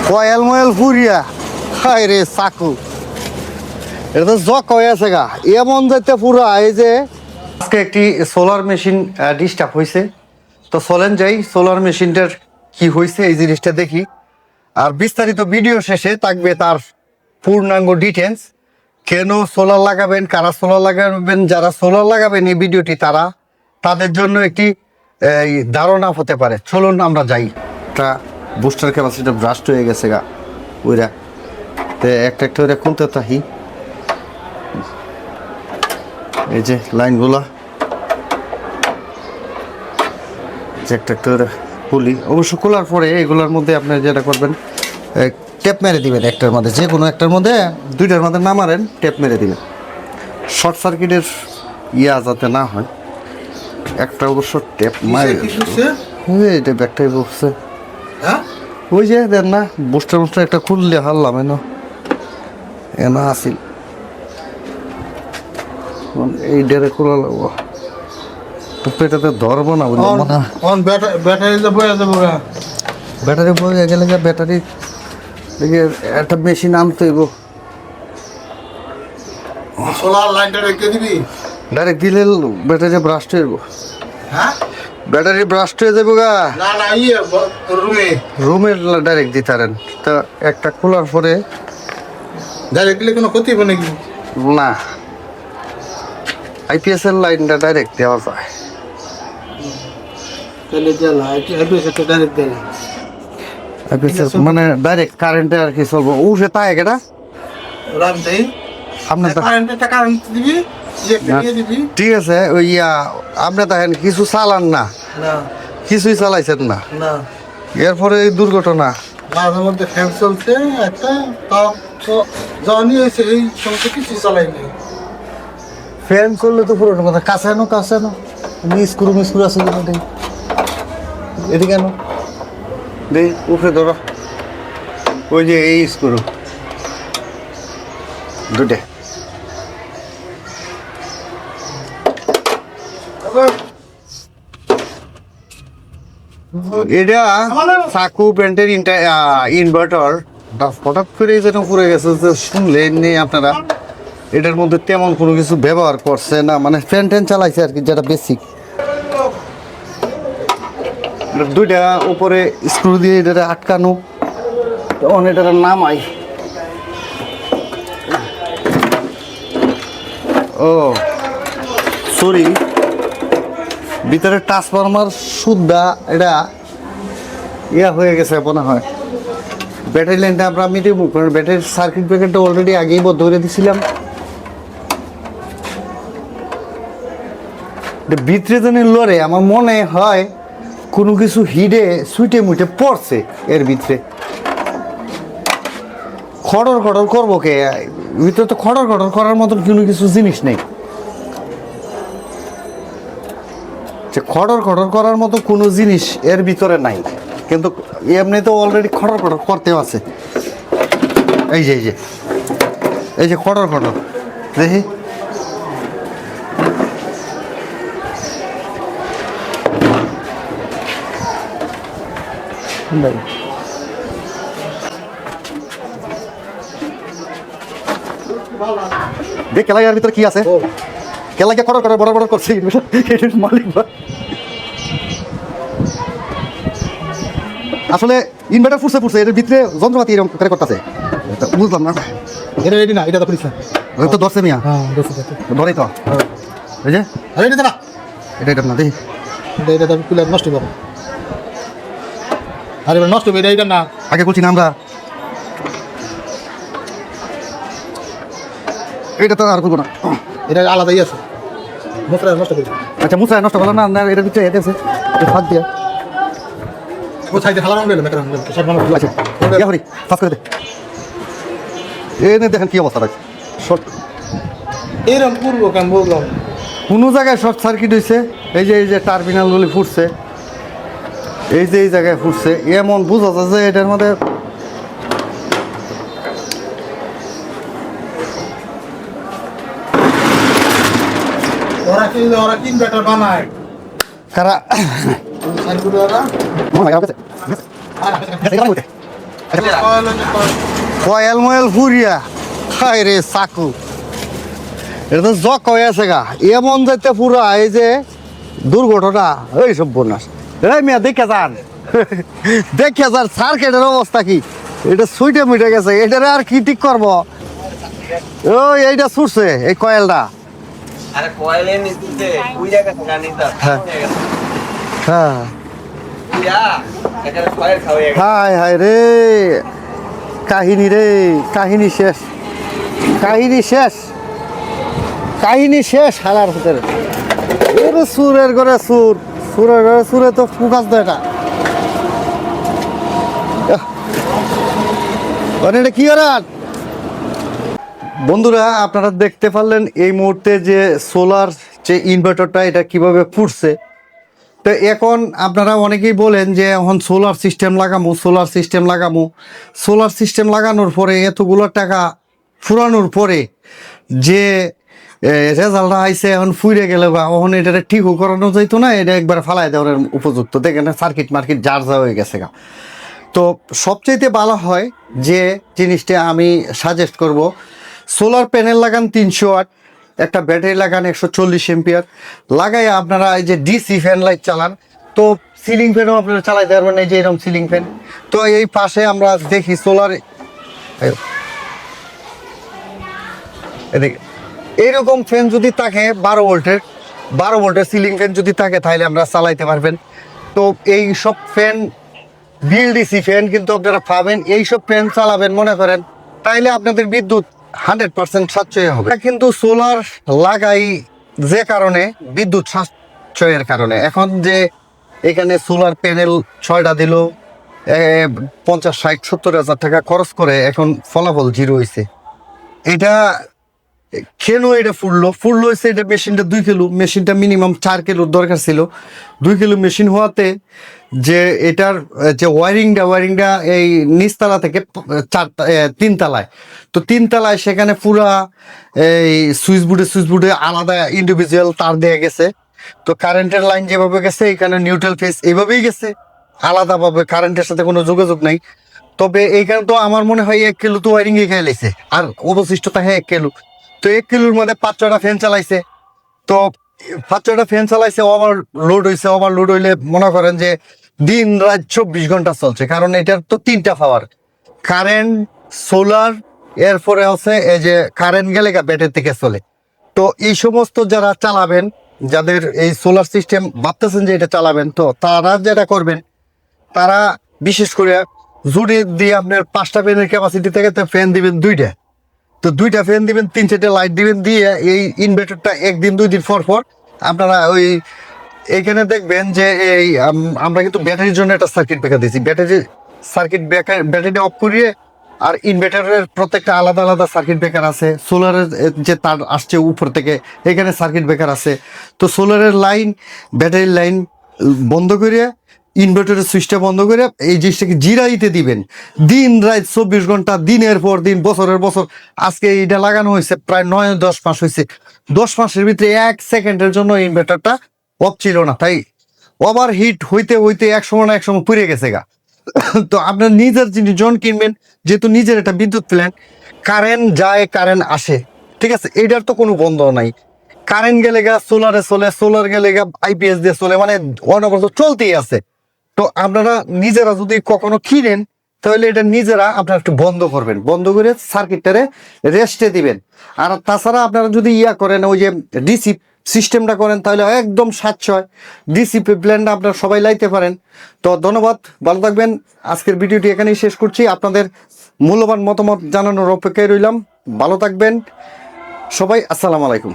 Coil ময়েল ফুরিয়া হায় রে চাকু এটা তো জক হয়ে আছে গা এমন যাইতে পুরা এই যে আজকে একটি সোলার মেশিন ডিস্টার্ব হয়েছে তো চলেন যাই সোলার মেশিনটার কি হয়েছে এই জিনিসটা দেখি আর বিস্তারিত ভিডিও শেষে থাকবে তার পূর্ণাঙ্গ ডিটেলস কেন সোলার লাগাবেন কারা সোলার লাগাবেন যারা সোলার লাগাবেন এই ভিডিওটি তাদের জন্য একটি ধারণা হতে পারে চলুন আমরা যাই একটা বুস্টার ক্যাপাসিটি ব্রাস্ট হয়ে গেছে গা ওইরা তো একটা একটা ওইরা খুলতে থাকি এই যে লাইনগুলা যে একটা একটা খুলি অবশ্য খোলার পরে এগুলোর মধ্যে আপনি যেটা করবেন টেপ মেরে দিবেন একটার মধ্যে যে কোনো একটার মধ্যে দুইটার মধ্যে না মারেন টেপ মেরে দিবেন শর্ট সার্কিটের যাতে না হয় একটা অবশ্য টেপ মারে এটা ব্যাগটাই বসছে ওই যে দেন না বুস্টার বুস্টার একটা খুললে হারলাম এনা আসিল এই ডেরে খোলা লাগবো পেটাতে ধরবো না ব্যাটারি বয়ে গেলে ব্যাটারি দেখে একটা মেশিন আনতে হইব সোলার লাইনটা রেখে দিবি ডাইরেক্ট দিলে ব্যাটারি ব্রাস্ট হয়ে যাবো ব্যাটারি ব্রাস্ট হয়ে যাবো গা না না রুমের ডাইরেক্ট দিতারেন তা একটা খোলার পরে ডাইরেক্ট দিলে কোনো ক্ষতি হবে নাকি না আইপিএস এর লাইনটা ডাইরেক্ট দেওয়া যায় তাহলে জ্বালা আইপিএস এর ডাইরেক্ট দেয় আইপিএস মানে ডাইরেক্ট কারেন্টে আর কি চলবো উঠে তাই এটা রাম দেই আপনার কারেন্টটা কারেন্ট দিবি দিবি ঠিক আছে ওই আপনি দেখেন কিছু চালান না না কিছুই চালাইছেন না না এরপরে এই দুর্ঘটনা মাঝে মধ্যে ফ্যান চলছে একটা তাও জানি হয়েছে এই সমস্ত কিছু চালাই নাই ফ্যান চললে তো পুরো কথা কাছে আনো স্ক্রু আছে কিনা দেই এটি কেন দেই উঠে ধরো ওই যে এই স্ক্রু দুটে এটা চাকু প্যান্টের ইনভার্টার হঠাৎ করে যেন পুড়ে গেছে যে শুনলেন নেই আপনারা এটার মধ্যে তেমন কোনো কিছু ব্যবহার করছে না মানে ফ্যান ট্যান চালাইছে আর কি যেটা বেসিক দুইটা উপরে স্ক্রু দিয়ে এটা আটকানো তখন এটার নামাই ও সরি ভিতরে ট্রান্সফরমার সুদ্ধা এটা হয়ে গেছে মনে হয় ব্যাটারি লাইনটা আমরা মিটিয়ে মুখ করেন ব্যাটারির সার্কিট ব্রেকারটা অলরেডি আগেই বদ্ধ করে দিয়েছিলাম ভিতরে যেন লড়ে আমার মনে হয় কোনো কিছু হিডে সুইটে মুইটে পড়ছে এর ভিতরে খড়র করবো কে ভিতরে তো খড়র করার মতন কোনো কিছু জিনিস নেই খড়র করার মতো কোনো জিনিস এর ভিতরে নাই কিন্তু এমনি তো অলরেডি খড়র করতে আছে এই যে খড়র দেখি দেখ কেলাইয়ার ভিতরে কি আছে কেলাইকে খড়র বড় করছে মালিক আসলে ইনভার্টার ফুটছে এর ভিতরে যন্ত্রপাতি এরকম করে করতেছে বুঝলাম না এটা রেডি না এটা তো করিস না তো ধরছে মিয়া ধরেই তো এই যে আরে এটা না এটা না দেখি এটা তো কুলার নষ্ট হবে আরে নষ্ট হবে এটা না আগে বলছি না আমরা এটা তো আর করবো না এটা আলাদাই আছে মুসরা নষ্ট করে আচ্ছা মুসরা নষ্ট করলাম না এটার ভিতরে এতে আছে ফাঁক দিয়ে ও সাইডে হালানো গেল মেকরান সব মানুষ আচ্ছা ইয়া হরি ফাঁক করে দে এই দেখেন কি অবস্থা রাখছে শর্ট এরকম পূর্ব কেন বললাম কোনো জায়গায় শর্ট সার্কিট হয়েছে এই যে টার্মিনালগুলি ফুটছে এই জায়গায় ফুটছে এমন বোঝা যাচ্ছে এটার মধ্যে ওরা কি ইনভার্টার বানায় কারা সার্কিট ওরা কয়েল ময়েল ফুরিয়া হায় রে চাকু, এটা তো জক হয়ে আছে গা, এমন যাইতে পুরা এই যে দুর্ঘটনা, এই সব বোনাস এই মেয়া দেখে যান, দেখে যান সার্কিটের অবস্থা কি, এটা সুইটে মিটে গেছে, এটারে আর কি ঠিক করবো? ওই এইটা ছুটছে এই কয়েলটা। আরে কয়েলের নিচে ওই জায়গা থেকে নিতা হ্যাঁ। হ্যাঁ ইয়া এখানে কয়েল খাওয়া গেছে হায় হায় রে, কাহিনী রে, কাহিনী শেষ, কাহিনী শেষ, কাহিনী শেষ। হালার ভিতরে এর সুরের ঘরে সুর, সুরের ঘরে সুরে তো ফোকাস দেয় না। মানে এটা কি আর বন্ধুরা, আপনারা দেখতে পারলেন এই মুহূর্তে যে সোলার যে ইনভার্টারটা এটা কিভাবে ফুটছে। তো এখন আপনারা অনেকেই বলেন যে এখন সোলার সিস্টেম লাগামো, সোলার সিস্টেম লাগামো। সোলার সিস্টেম লাগানোর পরে এতগুলো টাকা ফুরানোর পরে যে রেজাল্টটা আইসে এখন ফুইরে গেলে বা এখন এটা ঠিকও করানো যাইতো না, এটা একবার ফালাই দেওয়ার উপযুক্ত। দেখেন সার্কিট মার্কিট যার যা হয়ে গেছে গা। তো সবচাইতে ভালো হয় যে জিনিসটা আমি সাজেস্ট করব, সোলার প্যানেল লাগান 300 ওয়াট, একটা ব্যাটারি লাগান 140 এম্পিয়ার, লাগাই আপনারা এই যে ডিসি ফ্যান লাইট চালান। তো সিলিং ফ্যানও আপনারা চালাইতে পারবেন, এই যে এরকম সিলিং ফ্যান। তো এই পাশে আমরা দেখি সোলার এদিকে এইরকম ফ্যান যদি থাকে 12 ভোল্টের সিলিং ফ্যান যদি থাকে তাহলে আমরা চালাইতে পারবেন। তো এই সব ফ্যান বিএলডিসি ফ্যান কিন্তু আপনারা পাবেন, এইসব ফ্যান চালাবেন মনে করেন, তাইলে আপনাদের বিদ্যুৎ 100% সাশ্রয় হবে। কিন্তু সোলার লাগাই যে কারণে, বিদ্যুৎ সাশ্রয়ের কারণে, এখন যে এখানে সোলার প্যানেল 6টা দিল 50, 60, 70 হাজার টাকা খরচ করে, এখন ফলাফল 0 হয়েছে। এটা কেন এটা ফুললো হয়েছে, এটা মেশিনটা 2 কিলো, মেশিনটা মিনিমাম 4 কিলোর দরকার ছিল। 2 কিলো মেশিন হওয়াতে যে এটার যে ওয়ারিংটা এই নিচতলা থেকে 3 তলায়, তো 3 তলায় সেখানে পুরা এই সুইচ বোর্ডে আলাদা ইন্ডিভিজুয়াল তার দেয়া গেছে। তো কারেন্টের লাইন যেভাবে গেছে এখানে নিউট্রাল ফেজ এইভাবেই গেছে, আলাদাভাবে কারেন্টের সাথে কোনো যোগাযোগ নাই। তবে এইখানে তো আমার মনে হয় 1 কিলো তো ওয়ারিং এ খেয়ে লেছে, আর অবশিষ্ট থাকে 1 কিলো। তো 1 কিলোর মধ্যে 5-6টা ফ্যান চালাইছে। তো 5-6টা ফ্যান চালাইছে, ওভারলোড হইলে মনে করেন যে দিন রাত 24 ঘন্টা চলছে, কারণ এটার তো 3টা পাওয়ার, কারেন্ট, সোলার, এরপরে আছে এই যে কারেন্ট গেলে ব্যাটারি থেকে চলে। তো এই সমস্ত যারা চালাবেন, যাদের এই সোলার সিস্টেম ভাবতেছেন যে এটা চালাবেন, তো তারা যেটা করবেন, তারা বিশেষ করে জুড়ে দিয়ে আপনার 5টা ফ্যানের ক্যাপাসিটি থেকে তো ফ্যান দিবেন 2টা, তো 2টা ফ্যান দিবেন, 3-4টে লাইট দিবেন, দিয়ে এই ইনভার্টারটা 1 দিন 2 দিন পর আপনারা ওই এইখানে দেখবেন যে এই আমরা কিন্তু ব্যাটারির জন্য একটা সার্কিট ব্রেকার দিয়েছি, ব্যাটারিটা অফ করিয়ে, আর ইনভার্টারের প্রত্যেকটা আলাদা আলাদা সার্কিট ব্রেকার আছে। সোলারের যে তার আসছে উপর থেকে এখানে সার্কিট ব্রেকার আছে। তো সোলারের লাইন, ব্যাটারির লাইন বন্ধ করিয়ে, ইনভার্টারের সুইচটা বন্ধ করে এই জিনিসটাকে জিরাইতে দিবেন দিন রাত 24 ঘন্টা, দিনের পর দিন, বছরের বছর। আজকে এটা লাগানো হয়েছে প্রায় 9-10 মাস হয়েছে। 10 মাসের ভিতরে 1 সেকেন্ডের জন্য ইনভার্টারটা অফ ছিল না, তাই ওভার হিট হইতে এক সময় না এক সময় পুড়ে গেছে গা। তো আপনার নিজের জিনিস যখন কিনবেন, যেহেতু নিজের একটা বিদ্যুৎ প্ল্যান্ট, কারেন্ট যায় কারেন্ট আসে, ঠিক আছে, এটার তো কোনো বন্ধ নাই। কারেন্ট গেলে গা সোলারে চলে, সোলার গেলে গা আইপিএস দিয়ে চলে, মানে অনবরত চলতেই আছে। তো আপনারা নিজেরা যদি কখনো কিনেন, তাহলে এটা নিজেরা আপনারা একটু বন্ধ করবেন, বন্ধ করে সার্কিটটারে রেস্টে দিবেন। আর তাছাড়া আপনারা যদি করেন, ওই যে ডিসি সিস্টেমটা করেন, তাহলে একদম সাশ্রয়, ডিসি প্ল্যানটা আপনারা সবাই লাইতে পারেন। তো ধন্যবাদ, ভালো থাকবেন। আজকের ভিডিওটি এখানেই শেষ করছি। আপনাদের মূল্যবান মতামত জানানোর অপেক্ষায় রইলাম। ভালো থাকবেন সবাই, আসসালামু আলাইকুম।